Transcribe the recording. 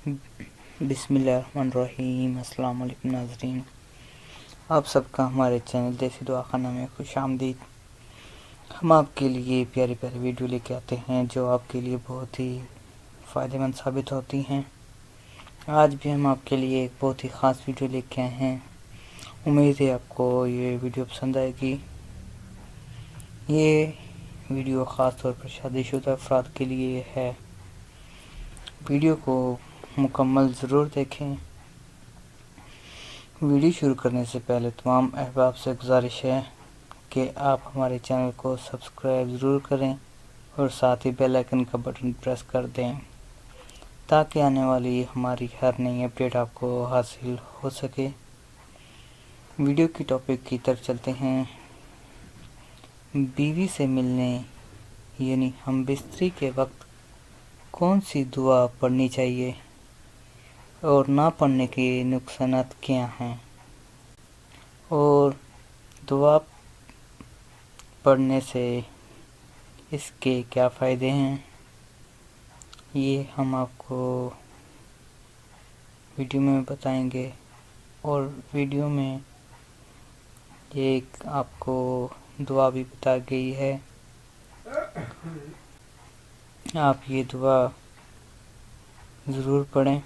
बिस्मिल्लाहिर्रहमानिर्रहीम। अस्सलाम वालेकुम नाज़रीन, आप सबका हमारे चैनल देसी दुआ खाना में खुश आमदीद। हम आपके लिए प्यारी प्यारी वीडियो लेके आते हैं जो आपके लिए बहुत ही फ़ायदेमंद साबित होती हैं। आज भी हम आपके लिए एक बहुत ही ख़ास वीडियो लेके आए हैं। उम्मीद है आपको ये वीडियो पसंद आएगी। ये वीडियो ख़ास तौर पर शादीशुदा अफराद के लिए है। वीडियो को मुकम्मल ज़रूर देखें। वीडियो शुरू करने से पहले तमाम अहबाब से गुजारिश है कि आप हमारे चैनल को सब्सक्राइब ज़रूर करें और साथ ही बेल आइकन का बटन प्रेस कर दें ताकि आने वाली हमारी हर नई अपडेट आपको हासिल हो सके। वीडियो की टॉपिक की तरफ चलते हैं। बीवी से मिलने यानी हम बिस्तरी के वक्त कौन सी दुआ पढ़नी चाहिए और ना पढ़ने के नुकसानात क्या हैं, और दुआ पढ़ने से इसके क्या फ़ायदे हैं, ये हम आपको वीडियो में बताएंगे। और वीडियो में एक आपको दुआ भी बताई गई है। आप ये दुआ ज़रूर पढ़ें।